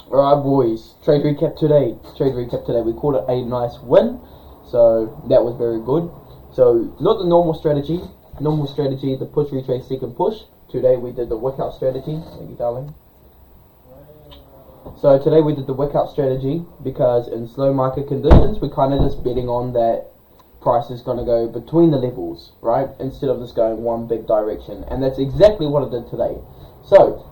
Alright boys, trade recap today. We called it a nice win, so that was very good. So not the normal strategy, the push, retrace, second push. Today we did the workout strategy. Thank you, darling. So today we did the workout strategy because in slow market conditions we're kind of just betting on that price is going to go between the levels, right? Instead of just going one big direction, and that's exactly what I did today. So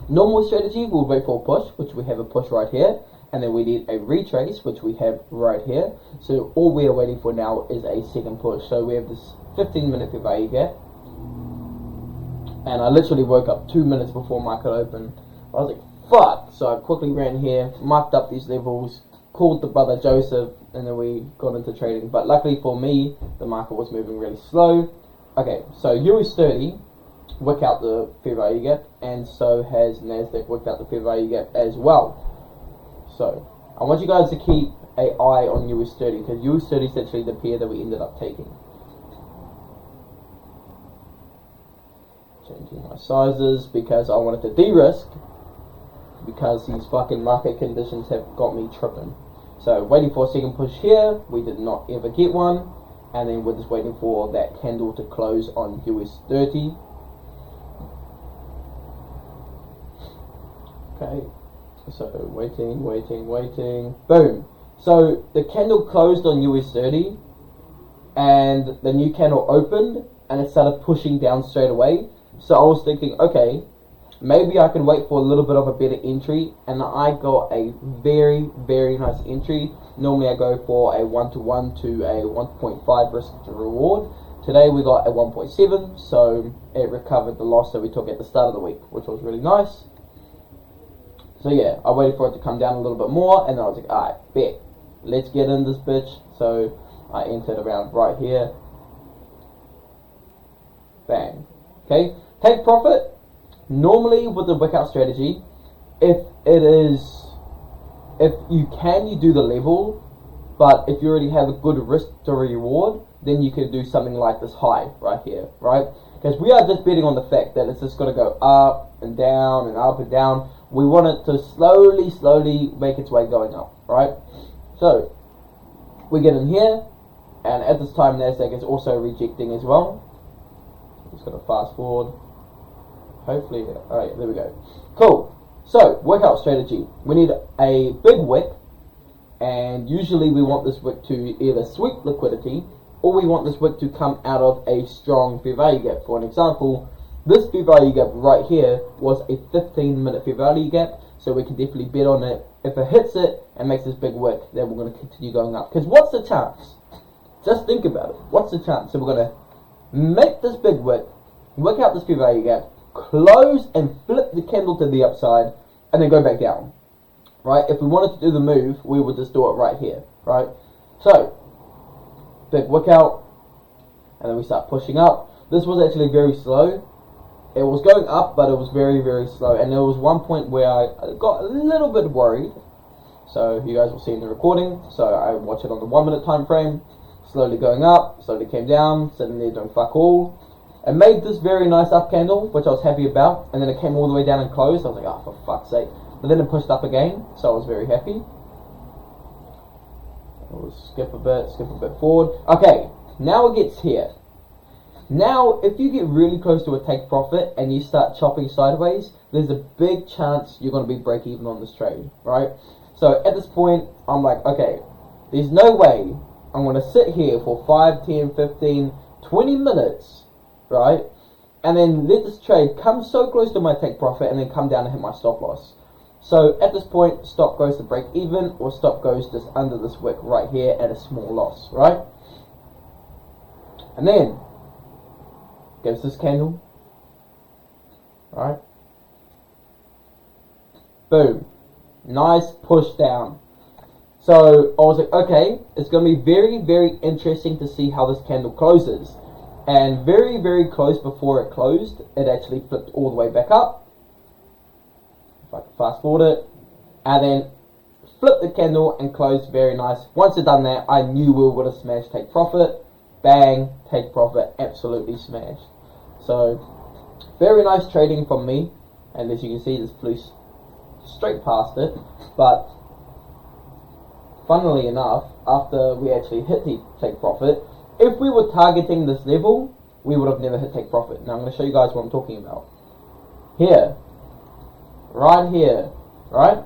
normal strategy, we'll wait for a push, which we have a push right here, and then we need a retrace, which we have right here. So all we are waiting for now is a second push. So we have this 15-minute fair value gap, and I literally woke up 2 minutes before market open. I was like, fuck! So I quickly ran here, marked up these levels, called the brother Joseph, and then we got into trading. But luckily for me, the market was moving really slow. Okay, so US 30 work out the fair value gap, and so has Nasdaq worked out the fair value gap as well. So I want you guys to keep an eye on US 30 because US 30 is actually the pair that we ended up taking. Changing my sizes because I wanted to de-risk, because these fucking market conditions have got me tripping. So waiting for a second push here, we did not ever get one, and then we're just waiting for that candle to close on US 30. Okay, so waiting, boom. So the candle closed on US 30, and the new candle opened, and it started pushing down straight away. So I was thinking, okay, maybe I can wait for a little bit of a better entry, and I got a very, very nice entry. Normally I go for a 1-to-1 to a 1.5 risk to reward. Today we got a 1.7, so it recovered the loss that we took at the start of the week, which was really nice. So yeah, I waited for it to come down a little bit more, and then I was like, alright, bet, let's get in this bitch. So I entered around right here. Bang. Okay, take profit. Normally with the workout strategy, if you do the level, but if you already have a good risk to reward, then you can do something like this high right here, right? Because we are just betting on the fact that it's just going to go up and down and up and down. We want it to slowly make its way going up, right? So we get in here, and at this time Nasdaq is also rejecting as well. Just going to fast forward. Hopefully, alright, there we go. Cool. So, workout strategy. We need a big wick, and usually we want this wick to either sweep liquidity, or we want this wick to come out of a strong fair value gap. For an example, this fair value gap right here was a 15-minute fair value gap, so we can definitely bet on it. If it hits it and makes this big wick, then we're going to continue going up. Because what's the chance? Just think about it. What's the chance? So we're going to make this big wick, work out this fair value gap, close and flip the candle to the upside, and then go back down, right? If we wanted to do the move, we would just do it right here, right? So, big wick out, and then we start pushing up. This was actually very slow. It was going up, but it was very, very slow, and there was one point where I got a little bit worried. So you guys will see in the recording. So I watch it on the 1 minute time frame, slowly going up, slowly came down, sitting there doing fuck all. It made this very nice up candle, which I was happy about, and then it came all the way down and closed. I was like, oh, for fuck's sake. But then it pushed up again, so I was very happy. We'll skip a bit forward. Okay, now it gets here. Now, if you get really close to a take profit and you start chopping sideways, there's a big chance you're going to be break even on this trade, right? So at this point, I'm like, okay, there's no way I'm going to sit here for 5, 10, 15, 20 minutes, right? And then let this trade come so close to my take profit and then come down and hit my stop loss. So at this point, stop goes to break even, or stop goes just under this wick right here at a small loss, right? And then gives this candle, right? Boom, nice push down. So I was like, okay, it's going to be very, very interesting to see how this candle closes. And very, very close before it closed, it actually flipped all the way back up. If I can fast forward it, and then flipped the candle and closed very nice. Once it done that, I knew we were going to smash take profit. Bang, take profit, absolutely smashed. So very nice trading from me, and as you can see, this flew straight past it. But funnily enough, after we actually hit the take profit, if we were targeting this level, we would have never hit take profit. Now I'm going to show you guys what I'm talking about. Here, right here, right?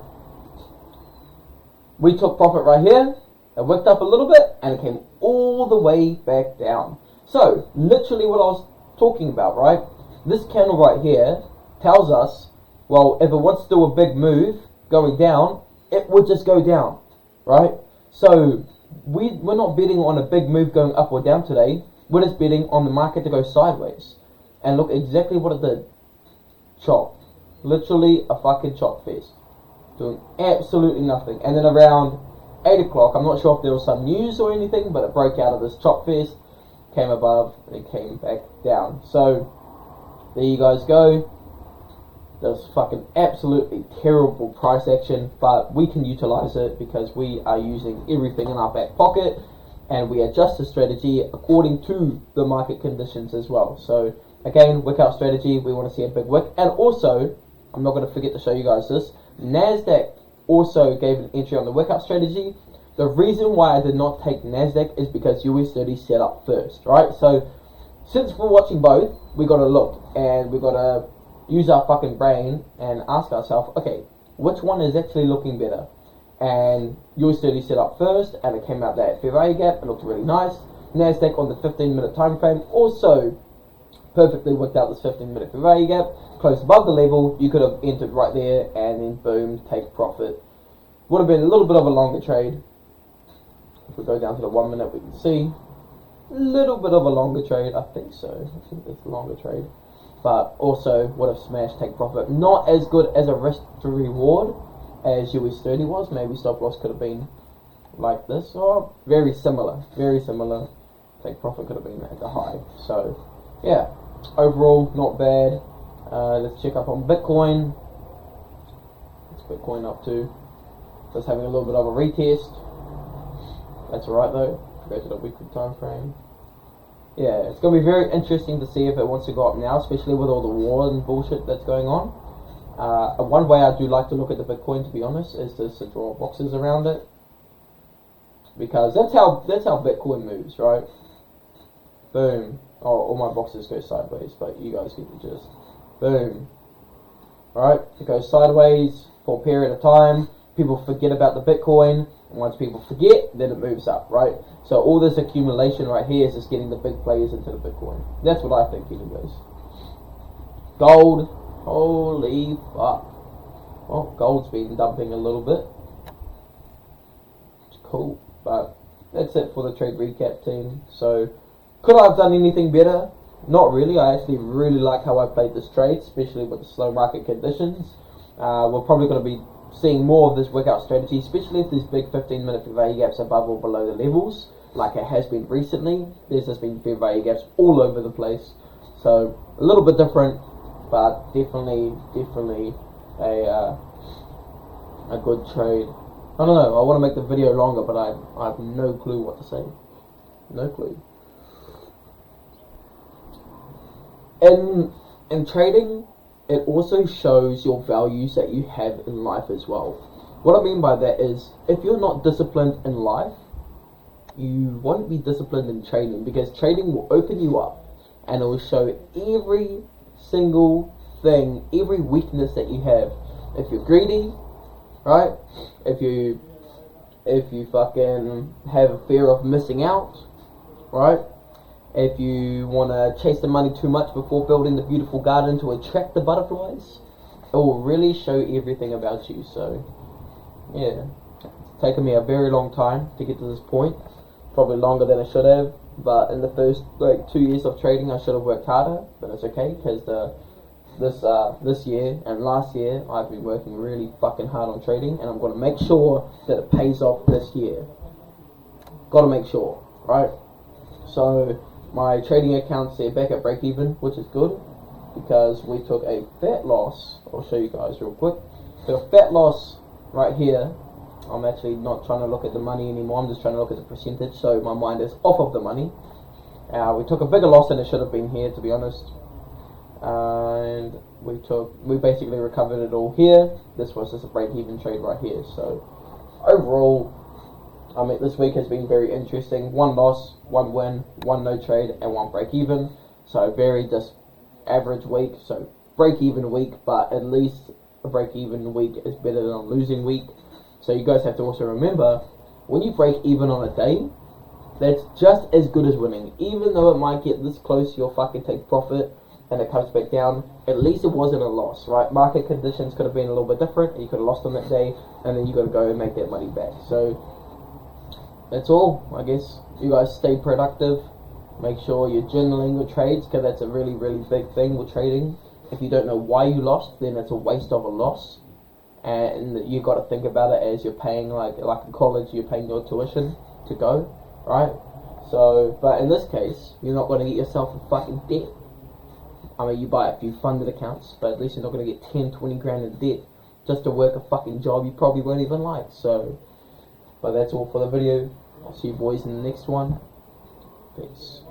We took profit right here, it wicked up a little bit, and it came all the way back down. So, literally what I was talking about, right? This candle right here tells us, well, if it wants to do a big move going down, it would just go down, right? So, we're not betting on a big move going up or down today. We're just betting on the market to go sideways. And look exactly what it did. Chop. Literally a fucking chop fest. Doing absolutely nothing. And then around 8 o'clock, I'm not sure if there was some news or anything, but it broke out of this chop fest, came above, and it came back down. So, there you guys go. There's fucking absolutely terrible price action, but we can utilize it because we are using everything in our back pocket, and we adjust the strategy according to the market conditions as well. So, again, wick out strategy, we want to see a big wick. And also, I'm not going to forget to show you guys this, NASDAQ also gave an entry on the wick out strategy. The reason why I did not take NASDAQ is because US30 set up first, right? So, since we're watching both, we got to look, and we got to use our fucking brain and ask ourselves, okay, which one is actually looking better? And US30 set up first, and it came out that fair value gap, it looked really nice. NASDAQ on the 15-minute time frame also perfectly worked out this 15-minute fair value gap, close above the level. You could have entered right there, and then boom, take profit. Would have been a little bit of a longer trade. If we go down to the 1 minute, we can see a little bit of a longer trade. I think so. I think it's a longer trade. But also would have smashed take profit. Not as good as a risk to reward as US30 was. Maybe stop loss could have been like this, or very similar. Very similar. Take profit could have been at the high. So yeah, overall not bad. Let's check up on Bitcoin. What's Bitcoin up to? Just having a little bit of a retest. That's alright though. Go to the weekly time frame. Yeah, it's going to be very interesting to see if it wants to go up now, especially with all the war and bullshit that's going on. One way I do like to look at the Bitcoin, to be honest, is just to draw boxes around it, because that's how Bitcoin moves, right? Boom. Oh, all my boxes go sideways, but you guys get the gist. Boom. Right? It goes sideways for a period of time. People forget about the Bitcoin. And once people forget, then it moves up, right? So all this accumulation right here is just getting the big players into the Bitcoin. That's what I think anyways. Gold. Holy fuck. Well, gold's been dumping a little bit. It's cool. But that's it for the trade recap team. So, could I have done anything better? Not really. I actually really like how I played this trade, especially with the slow market conditions. We're probably going to be seeing more of this workout strategy, especially if there's big 15-minute fair value gaps above or below the levels, like it has been recently. There's just been fair value gaps all over the place. So, a little bit different, but definitely a good trade. I don't know, I want to make the video longer, but I have no clue what to say. No clue. In trading, it also shows your values that you have in life as well. What I mean by that is, if you're not disciplined in life, you won't be disciplined in trading, because trading will open you up and it will show every single thing, every weakness that you have. If you're greedy, right? If you fucking have a fear of missing out, right? If you want to chase the money too much before building the beautiful garden to attract the butterflies, it will really show everything about you. So, yeah, it's taken me a very long time to get to this point, probably longer than I should have, but in the first 2 years of trading I should have worked harder, but it's okay, because this year and last year I've been working really fucking hard on trading, and I'm going to make sure that it pays off this year. Got to make sure, right? So my trading account's back at break even, which is good, because we took a fat loss. I'll show you guys real quick. So a fat loss right here. I'm actually not trying to look at the money anymore, I'm just trying to look at the percentage, so my mind is off of the money. We took a bigger loss than it should have been here, to be honest. And we basically recovered it all here. This was just a break-even trade right here. So overall, I mean, this week has been very interesting. 1 loss, 1 win, 1 no trade, and 1 break-even. So very just average week. So break-even week, but at least a break-even week is better than a losing week. So you guys have to also remember, when you break even on a day, that's just as good as winning. Even though it might get this close, you'll fucking take profit and it comes back down. At least it wasn't a loss, right? Market conditions could have been a little bit different. You could have lost on that day, and then you got to go and make that money back. So that's all, I guess. You guys stay productive. Make sure you're journaling your trades, because that's a really, really big thing with trading. If you don't know why you lost, then it's a waste of a loss. And you got to think about it as you're paying, like in college, you're paying your tuition to go, right? So, but in this case, you're not going to get yourself in fucking debt. I mean, you buy a few funded accounts, but at least you're not going to get 10, 20 grand in debt just to work a fucking job you probably won't even like. So, but that's all for the video. I'll see you boys in the next one. Peace.